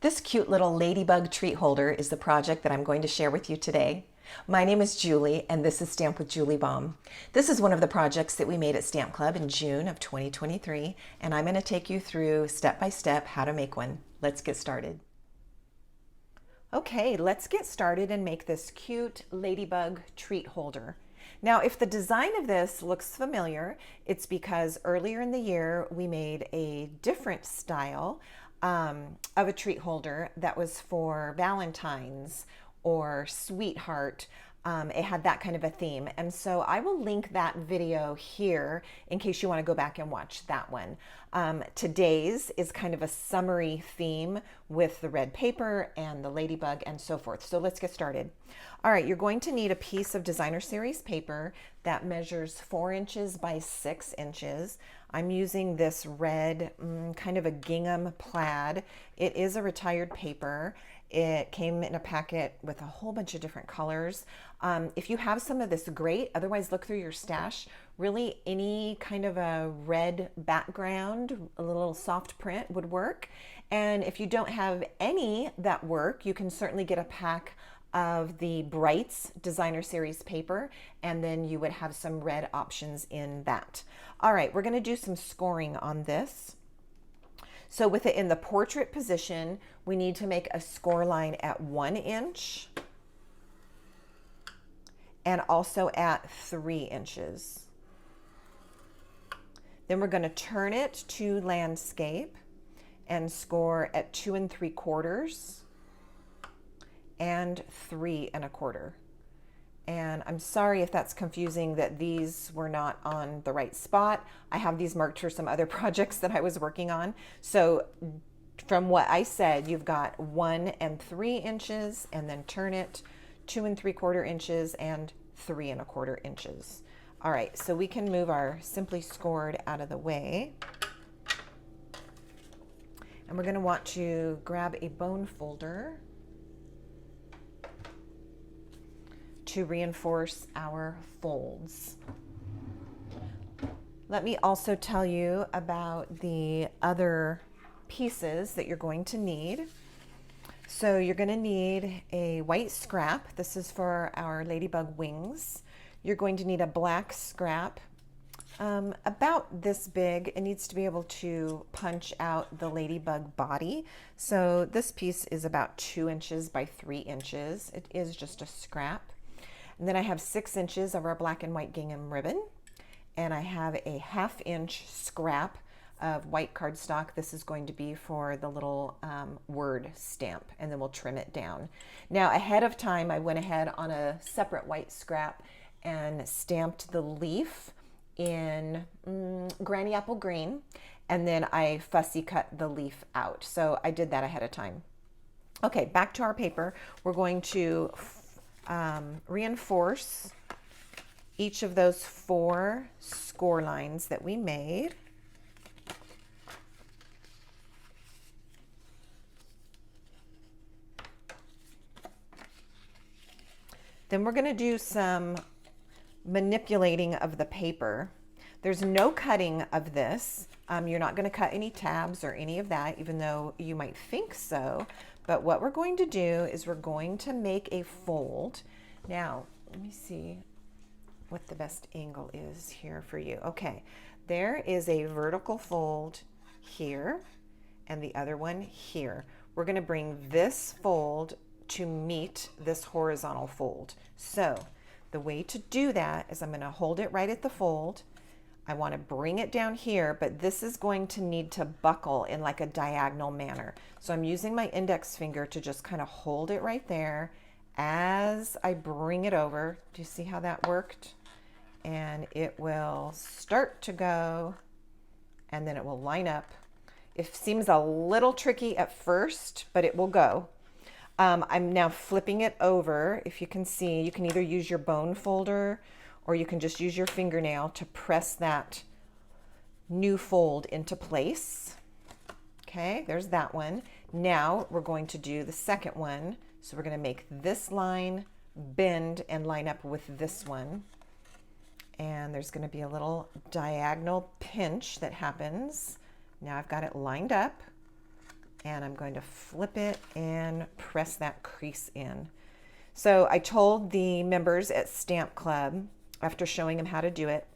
This cute little Ladybug treat holder is the project that I'm going to share with you today. My name is Julie, and this is Stamp with Julie Baum. This is one of the projects that we made at Stamp Club in June of 2023, and I'm going to take you through step by step how to make one. Let's get started. Okay, let's get started and make this cute Ladybug treat holder. Now, if the design of this looks familiar, it's because earlier in the year we made a different style of a treat holder that was for Valentine's or sweetheart. It had that kind of a theme. And so I will link that video here in case you want to go back and watch that one. Today's is kind of a summery theme with the red paper and the ladybug and so forth. So let's get started. All right, you're going to need a piece of designer series paper that measures 4 inches by 6 inches. I'm using this red kind of a gingham plaid. It is a retired paper. It came in a packet with a whole bunch of different colors. If you have some of this, great. Otherwise, look through your stash. Really, any kind of a red background, a little soft print would work. And if you don't have any that work, you can certainly get a pack of the Brights designer series paper, and then you would have some red options in that. All right, we're going to do some scoring on this. So with it in the portrait position, we need to make a score line at 1 inch and also at 3 inches. Then we're going to turn it to landscape and score at 2 3/4 and 3 1/4. And I'm sorry if that's confusing that these were not on the right spot. I have these marked for some other projects that I was working on. So from what I said, you've got 1 3 inches, and then turn it 2 3/4 inches and 3 1/4 inches. All right, so we can move our Simply Scored out of the way. And we're gonna want to grab a bone folder to reinforce our folds. Let me also tell you about the other pieces that you're going to need. So you're going to need a white scrap. This is for our ladybug wings. You're going to need a black scrap about this big. It needs to be able to punch out the ladybug body. So this piece is about 2 inches by 3 inches. It is just a scrap. And then I have 6 inches of our black and white gingham ribbon, and I have a 1/2 inch scrap of white cardstock. This is going to be for the little word stamp, and then we'll trim it down. Now, ahead of time, I went ahead on a separate white scrap and stamped the leaf in Granny Apple Green, and then I fussy cut the leaf out. So I did that ahead of time. Okay, back to our paper. We're going to reinforce each of those 4 score lines that we made. Then we're going to do some manipulating of the paper. There's no cutting of this. You're not going to cut any tabs or any of that, even though you might think so. But what we're going to do is we're going to make a fold. Now, let me see what the best angle is here for you. Okay, there is a vertical fold here and the other one here. We're going to bring this fold to meet this horizontal fold. So the way to do that is I'm going to hold it right at the fold. I want to bring it down here, but this is going to need to buckle in like a diagonal manner. So I'm using my index finger to just kind of hold it right there as I bring it over. Do you see how that worked? And it will start to go, and then it will line up. It seems a little tricky at first, but it will go. I'm now flipping it over. If you can see, you can either use your bone folder or you can just use your fingernail to press that new fold into place. Okay, there's that one. Now we're going to do the second one. So we're going to make this line bend and line up with this one. And there's going to be a little diagonal pinch that happens. Now I've got it lined up. and I'm going to flip it and press that crease in. So I told the members at Stamp Club, after showing them how to do it,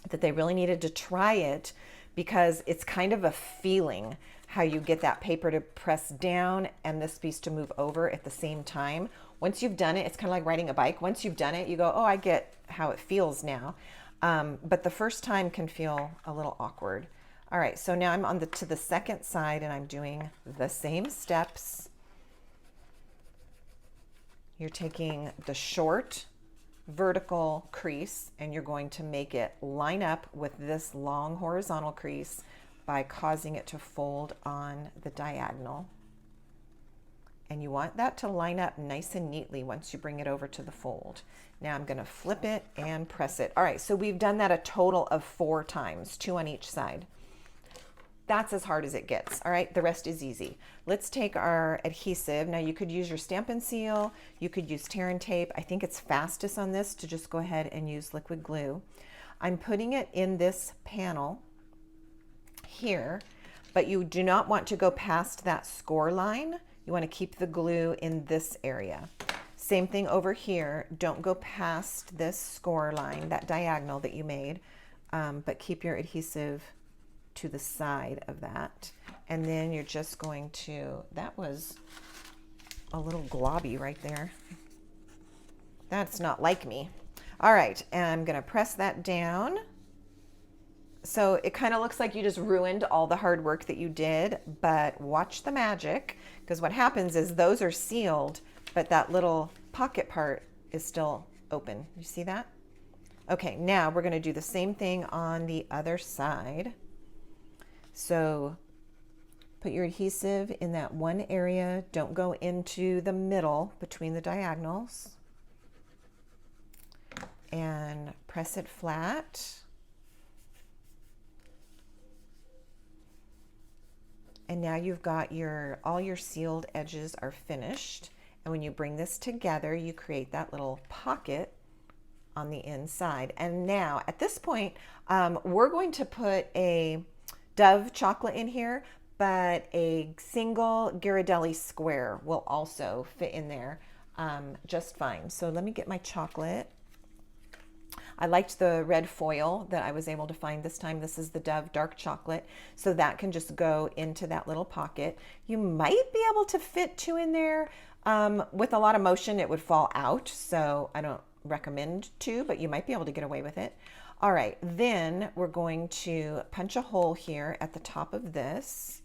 that they really needed to try it because it's kind of a feeling how you get that paper to press down and this piece to move over at the same time. Once you've done it, it's kind of like riding a bike. Once you've done it, you go, oh, I get how it feels now. But the first time can feel a little awkward. All right, so now I'm on to the second side and I'm doing the same steps. You're taking the short vertical crease and you're going to make it line up with this long horizontal crease by causing it to fold on the diagonal. And you want that to line up nice and neatly once you bring it over to the fold. Now I'm going to flip it and press it. All right, so we've done that a total of 4 times, 2 on each side. That's as hard as it gets. All right, the rest is easy. Let's take our adhesive. Now you could use your Stampin' Seal, you could use tear and tape. I think it's fastest on this to just go ahead and use liquid glue. I'm putting it in this panel here, but you do not want to go past that score line. You want to keep the glue in this area. Same thing over here. Don't go past this score line, that diagonal that you made, but keep your adhesive to the side of that. And then you're just going to, that was a little globby right there. That's not like me. All right, and I'm gonna press that down. So it kind of looks like you just ruined all the hard work that you did, but watch the magic, because what happens is those are sealed, but that little pocket part is still open. You see that? Okay, now we're gonna do the same thing on the other side. So put your adhesive in that one area. Don't go into the middle between the diagonals. And press it flat. And now you've got all your sealed edges are finished. And when you bring this together, you create that little pocket on the inside. And now at this point, we're going to put a Dove chocolate in here, but a single Ghirardelli Square will also fit in there just fine. So let me get my chocolate. I liked the red foil that I was able to find this time. This is the Dove dark chocolate. So that can just go into that little pocket. You might be able to fit 2 in there. With a lot of motion, it would fall out. So I don't recommend 2, but you might be able to get away with it. All right, then we're going to punch a hole here at the top of this.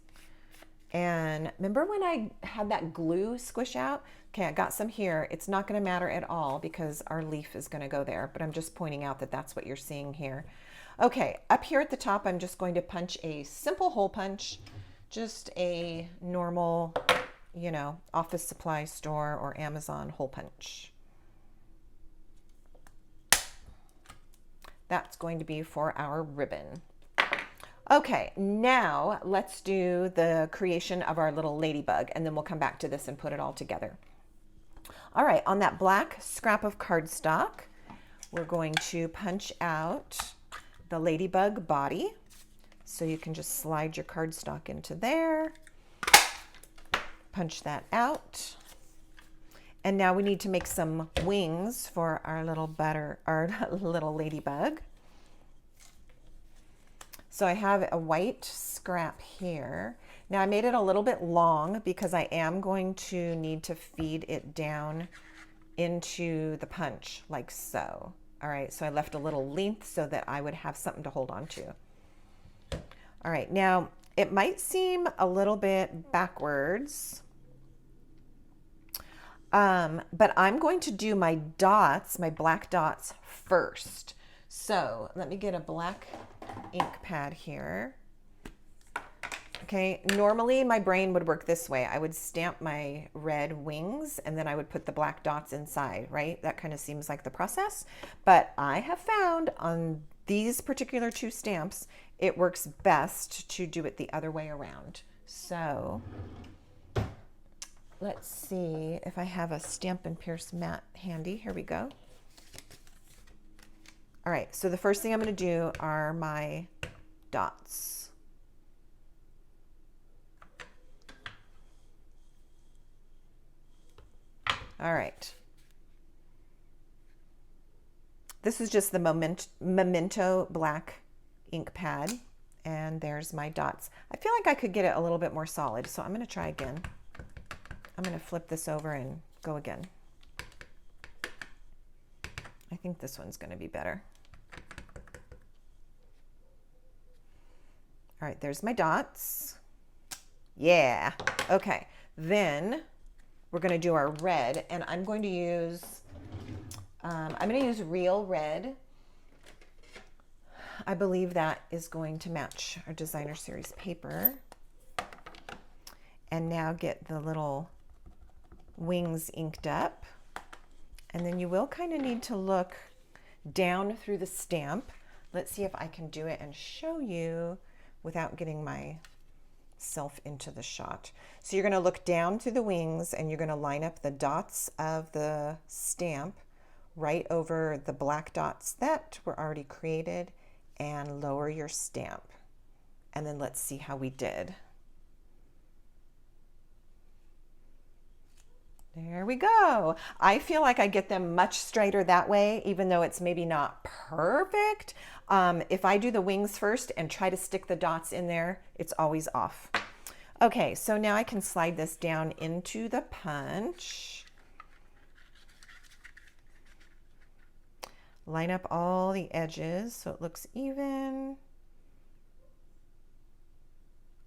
And remember when I had that glue squish out? Okay, I got some here. It's not going to matter at all because our leaf is going to go there, but I'm just pointing out that that's what you're seeing here. Okay, up here at the top, I'm just going to punch a simple hole punch, just a normal, you know, office supply store or Amazon hole punch. That's going to be for our ribbon. Okay, now let's do the creation of our little ladybug, and then we'll come back to this and put it all together. All right, on that black scrap of cardstock, we're going to punch out the ladybug body. So you can just slide your cardstock into there, punch that out. And now we need to make some wings for our little little ladybug. So I have a white scrap here. Now I made it a little bit long because I am going to need to feed it down into the punch like so. All right, so I left a little length so that I would have something to hold on to. All right, now it might seem a little bit backwards, but I'm going to do my dots, my black dots first. So let me get a black ink pad here. Okay, normally my brain would work this way. I would stamp my red wings and then I would put the black dots inside, right? That kind of seems like the process. But I have found on these particular 2 stamps, it works best to do it the other way around. So let's see if I have a Stampin' Pierce mat handy. Here we go. All right, so the first thing I'm going to do are my dots. All right. This is just the Memento black ink pad. And there's my dots. I feel like I could get it a little bit more solid, so I'm going to try again. I'm going to flip this over and go again. I think this one's going to be better. All right, there's my dots. Yeah. Okay, then we're going to do our red, and I'm going to use real red. I believe that is going to match our designer series paper. And now get the little wings inked up. And then you will kind of need to look down through the stamp. Let's see if I can do it and show you without getting myself into the shot. So you're going to look down through the wings and you're going to line up the dots of the stamp right over the black dots that were already created and lower your stamp. And then let's see how we did. There we go. I feel like I get them much straighter that way, even though it's maybe not perfect. If I do the wings first and try to stick the dots in there, it's always off. Okay, so now I can slide this down into the punch. Line up all the edges so it looks even.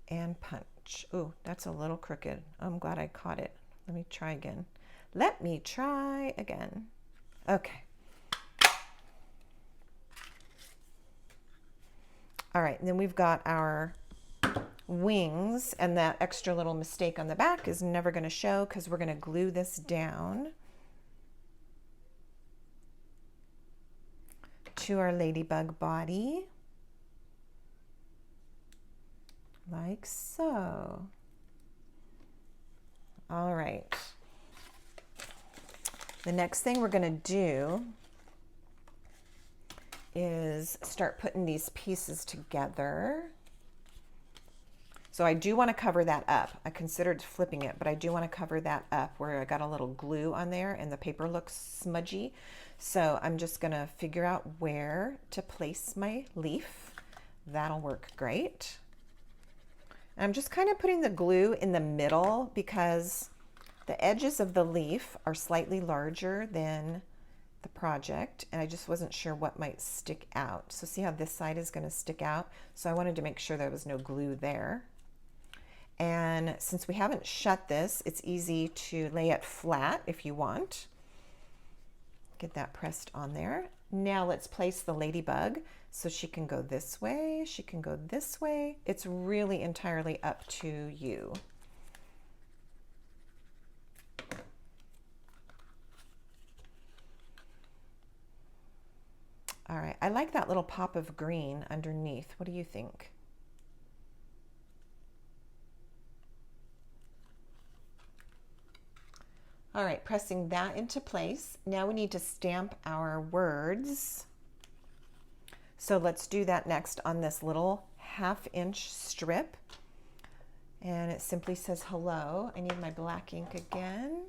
And punch. Ooh, that's a little crooked. I'm glad I caught it. Let me try again. Let me try again. Okay. All right, and then we've got our wings, and that extra little mistake on the back is never going to show because we're going to glue this down to our ladybug body, like so. All right. The next thing we're going to do is start putting these pieces together. So I do want to cover that up. I considered flipping it, but I do want to cover that up where I got a little glue on there and the paper looks smudgy. So I'm just going to figure out where to place my leaf. That'll work great. I'm just kind of putting the glue in the middle because the edges of the leaf are slightly larger than the project, and I just wasn't sure what might stick out. So see how this side is going to stick out? So I wanted to make sure there was no glue there. And since we haven't shut this, it's easy to lay it flat if you want. Get that pressed on there. Now let's place the ladybug. So she can go this way, she can go this way. It's really entirely up to you. All right, I like that little pop of green underneath. What do you think? All right, pressing that into place. Now we need to stamp our words. So let's do that next on this little 1/2 inch strip. And it simply says hello. I need my black ink again.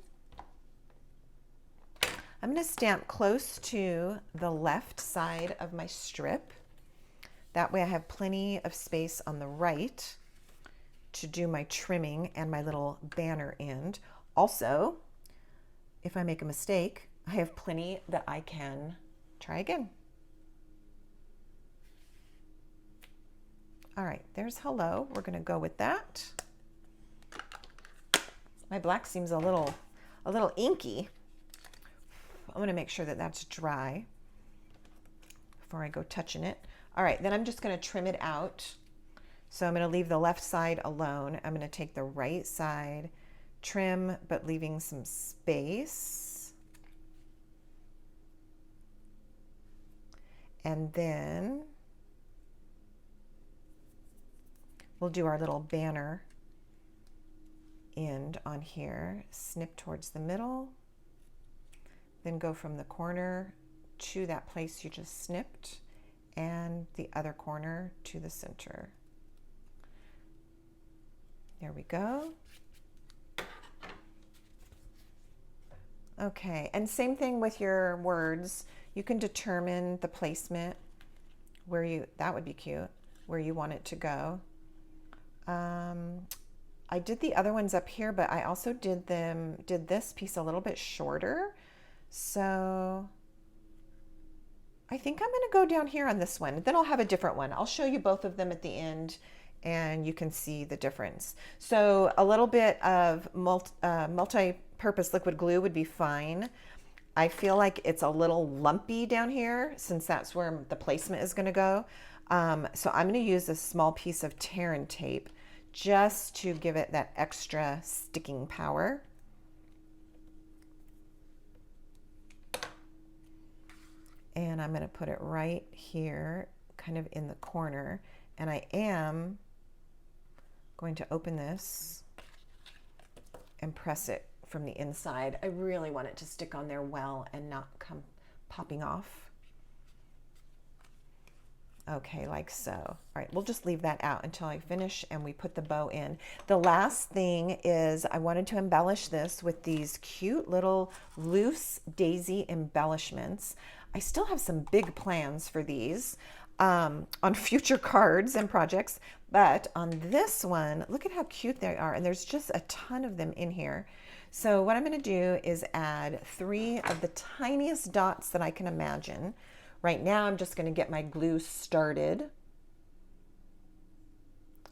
I'm going to stamp close to the left side of my strip. That way I have plenty of space on the right to do my trimming and my little banner end. Also, if I make a mistake, I have plenty that I can try again. All right, there's hello. We're going to go with that. My black seems a little inky. I'm going to make sure that that's dry before I go touching it. All right, then I'm just going to trim it out. So I'm going to leave the left side alone. I'm going to take the right side, trim, but leaving some space. And then we'll do our little banner end on here, snip towards the middle, then go from the corner to that place you just snipped and the other corner to the center. There we go. Okay, and same thing with your words. You can determine the placement where you, that would be cute, where you want it to go. I did the other ones up here, but I also did this piece a little bit shorter. So I think I'm gonna go down here on this one. Then I'll have a different one. I'll show you both of them at the end and you can see the difference. So a little bit of multi-purpose liquid glue would be fine. I feel like it's a little lumpy down here since that's where the placement is gonna go. So I'm gonna use a small piece of tear and tape just to give it that extra sticking power. And I'm gonna put it right here, kind of in the corner. And I am going to open this and press it from the inside. I really want it to stick on there well and not come popping off. Okay, like so. All right, we'll just leave that out until I finish and we put the bow in. The last thing is I wanted to embellish this with these cute little loose daisy embellishments. I still have some big plans for these on future cards and projects, but on this one, look at how cute they are. And there's just a ton of them in here. So what I'm gonna do is add 3 of the tiniest dots that I can imagine. Right now, I'm just gonna get my glue started.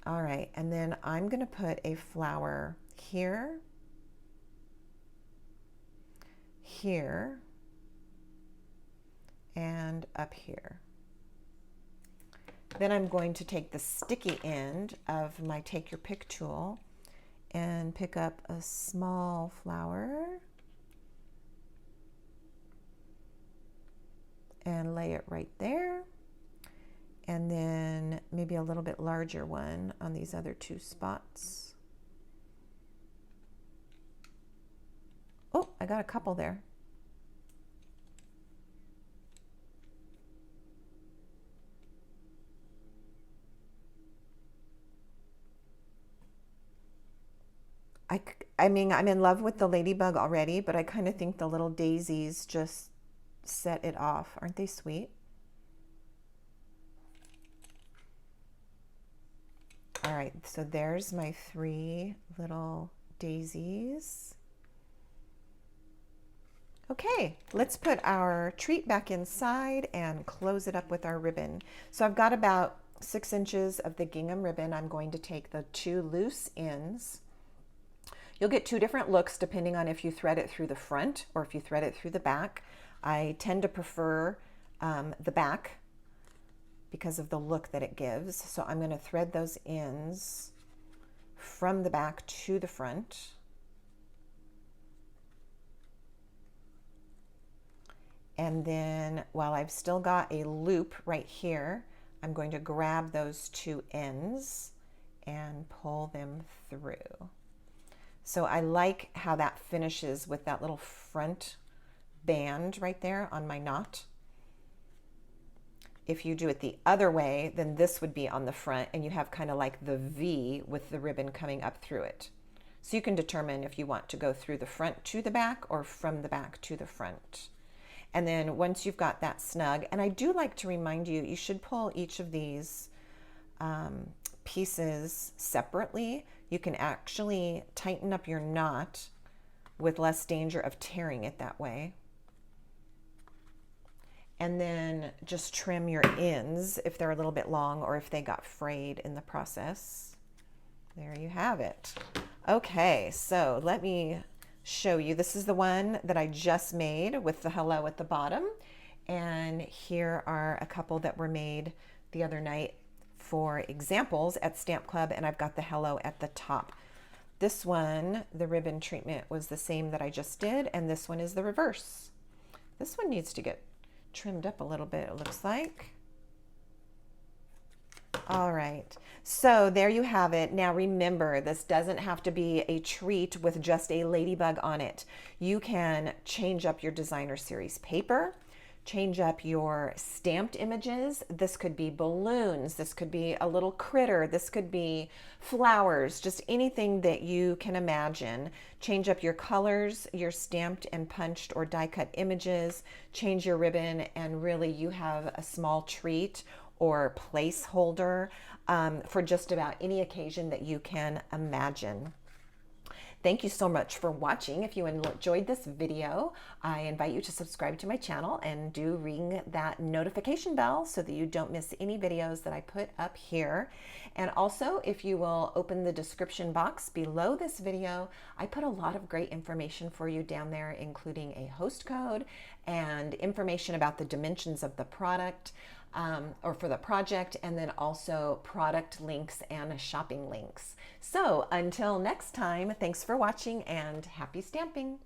All right, and then I'm gonna put a flower here, here, and up here. Then I'm going to take the sticky end of my Take Your Pick tool and pick up a small flower and lay it right there. And then maybe a little bit larger one on these other 2 spots. Oh, I got a couple there. I mean, I'm in love with the ladybug already, but I kind of think the little daisies just set it off. Aren't they sweet? All right, so there's my 3 little daisies. Okay, let's put our treat back inside and close it up with our ribbon. So I've got about 6 inches of the gingham ribbon. I'm going to take the 2 loose ends. You'll get 2 different looks depending on if you thread it through the front or if you thread it through the back. I tend to prefer the back because of the look that it gives. So I'm going to thread those ends from the back to the front. And then while I've still got a loop right here, I'm going to grab those 2 ends and pull them through. So I like how that finishes with that little front band right there on my knot. If you do it the other way, then this would be on the front and you have kind of like the V with the ribbon coming up through it. So you can determine if you want to go through the front to the back or from the back to the front. And then once you've got that snug, and I do like to remind you, you should pull each of these pieces separately. You can actually tighten up your knot with less danger of tearing it that way. And then just trim your ends if they're a little bit long or if they got frayed in the process. There you have it. Okay, so let me show you. This is the one that I just made with the hello at the bottom. And here are a couple that were made the other night for examples at Stamp Club, and I've got the hello at the top. This one, the ribbon treatment was the same that I just did, and this one is the reverse. This one needs to get trimmed up a little bit, it looks like. All right, so there you have it. Now remember, this doesn't have to be a treat with just a ladybug on it. You can change up your designer series paper, change up your stamped images. This could be balloons, this could be a little critter, this could be flowers, just anything that you can imagine. Change up your colors, your stamped and punched or die cut images, change your ribbon, and really you have a small treat or placeholder for just about any occasion that you can imagine. Thank you so much for watching. If you enjoyed this video, I invite you to subscribe to my channel and do ring that notification bell so that you don't miss any videos that I put up here. And also, if you will open the description box below this video, I put a lot of great information for you down there, including a host code and information about the dimensions of the product, or for the project, and then also product links and shopping links. So until next time, thanks for watching and happy stamping.